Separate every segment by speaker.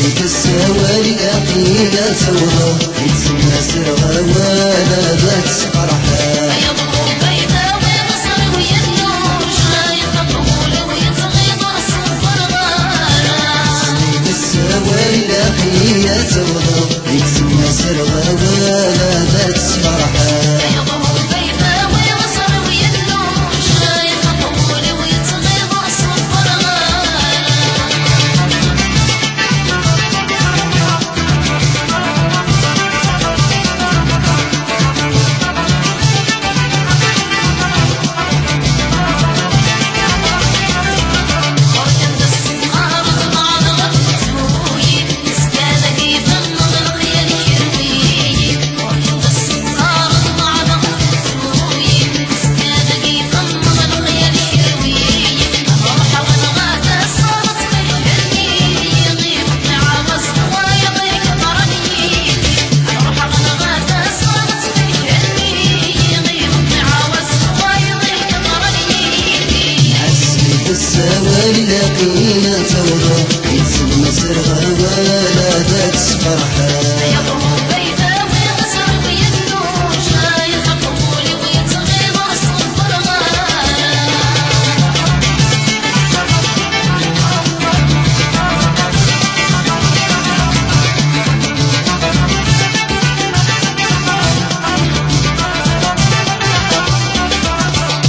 Speaker 1: عزيز السوالي أخينا سوها يتسمى سرها ولا ذات فرحة
Speaker 2: يضرب بيضاوي مصر ويا النور شايف الطول ويتغيض الصفر غالا
Speaker 1: عزيز السوالي أخينا سوها يتسمى سرها ولا ذات فرحة
Speaker 2: يضرب بيضاوي مصر ويا النور شايف الطول ويتغيض الصفر غالا
Speaker 1: السوالي لقينا توضى يتسمى سرها ولا ذات فرحة
Speaker 2: يضرب بيضاوي مصر ويا النور شايف الطول ويتغيض الصفر غالا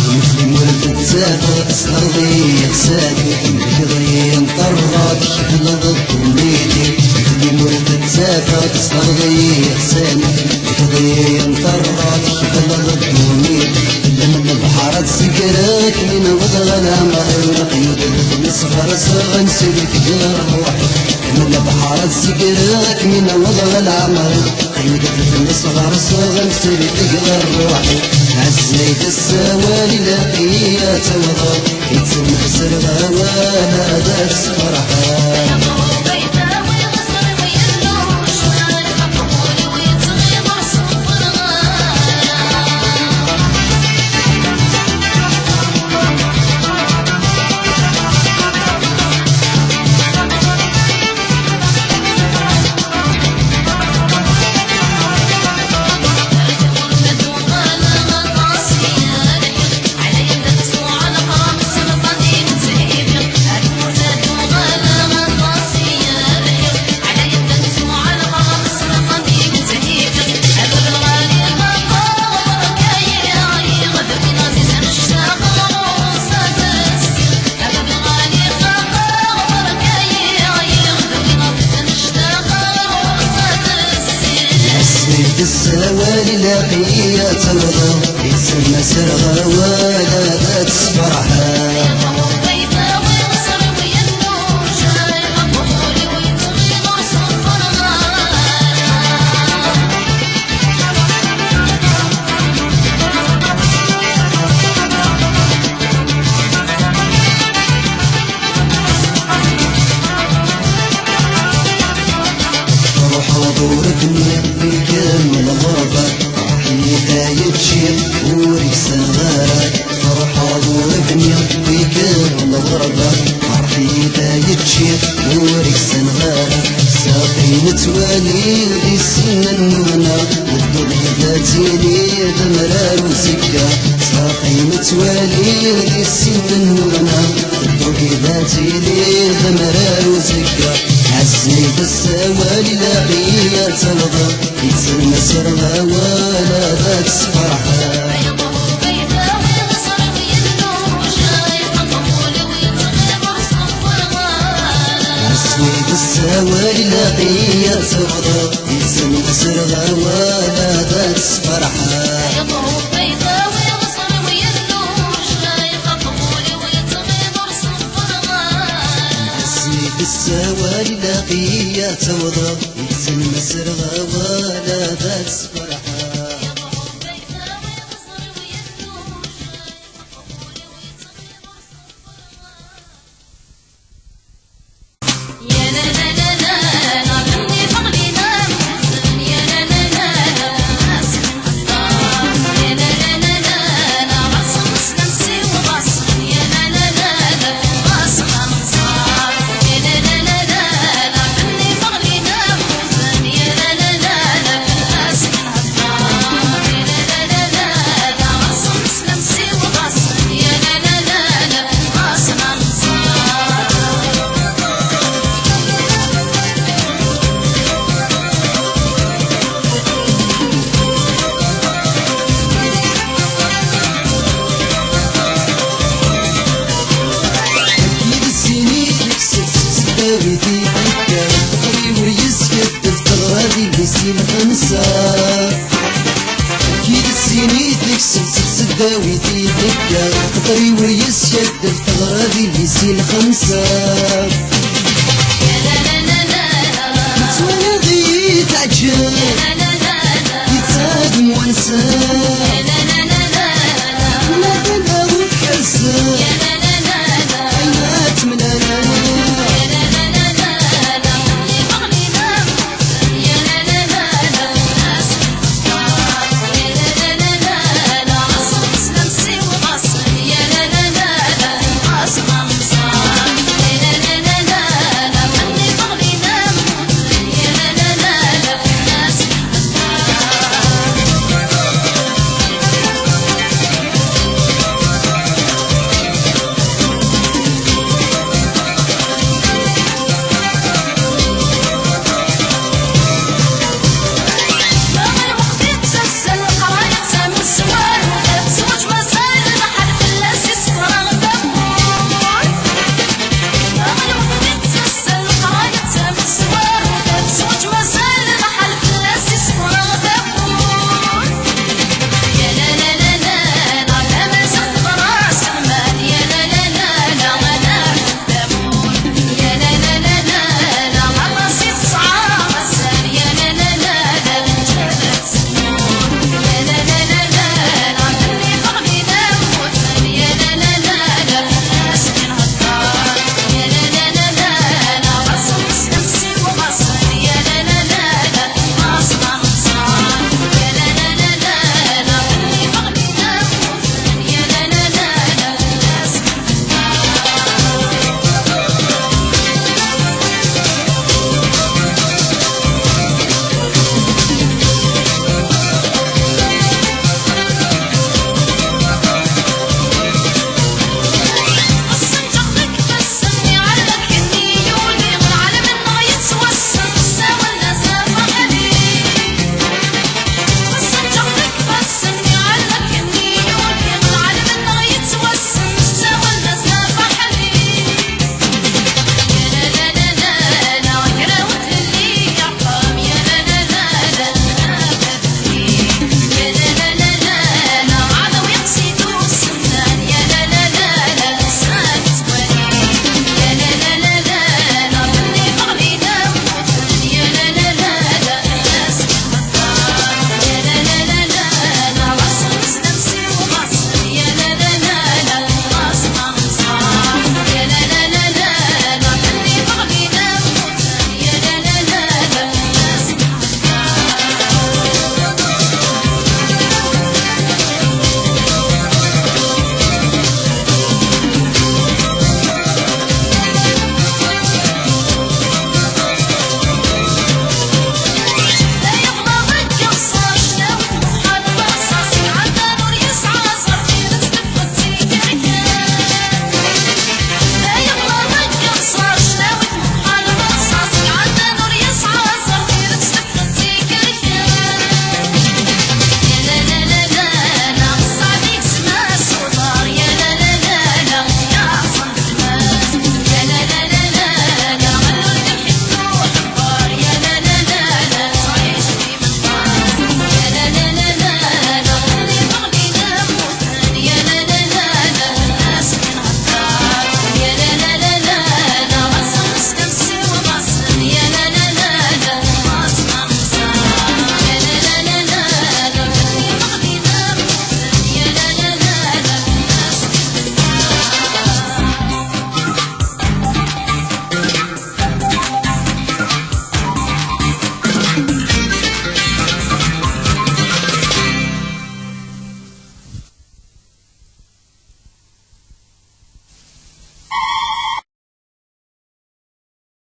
Speaker 1: مثل مولد تسافر أصلي يغساكي بكضي مطرد شكل ضد ميتي مثل مولد تسافر أصلي يغساكي بكضي مطرد شكل ضد ميتي لما البحارات سكرك من وضغ العمر ونقيد نصغر صغن سلك روحي من البحارات سكرك من وضغ العمر قيدت نصغر صغن سلك روحي عزيت السوالي لقيا توضى يتسمى سرها ولا ذات فرحة
Speaker 2: يضرب بيضاوي مصر ويا النور شايف الطول ويتغيض الصفر غالا
Speaker 1: السوالي لقيا توضى يتسمى سرها ولا ذات فرحة
Speaker 2: يضرب بيضاوي مصر ويا النور شايف الطول ويتغيض الصفر غالا
Speaker 1: روح ودورتني في كامل غربة روحي يبشر وري سغارة روح ودورتني في كامل غربة روحي يبشر وري سغارة ساقي متوالي في سن النونة والدنيا ذاتيني ذمرار وسكة ساقي متوالي في سن النونة والدنيا ذاتيني ذمرار وسكة عزيت السوالي لقيا توضى يتسمى سرها ولا ذات فرحة
Speaker 2: يضرب بيضاوي مصر ويا النور شايف الطول ويتغيض الصفر غالا
Speaker 1: عزيت السوالي لقيا توضى يتسمى سرها ولا ذات فرحة
Speaker 2: يضرب بيضاوي مصر ويا النور شايف الطول ويتغيض الصفر غالا
Speaker 1: عزيت السوالي لقيا توضى يتسمى سرها ولا ذات فرحة
Speaker 2: يضرب بيضاوي مصر ويا النور شايف الطول ويتغيض الصفر غالا يا لا لا لا لا لا غني فغلينا محزن يا لا لا لا لا راسم القطار يا لا لا لا لا لا راسم مسلم سي وباصم يا لا لا لا لا راسم انصار يا لا لا لا لا لا غني فغلينا
Speaker 1: الطري واليس شد الثغرة ذي اليسي الخمسة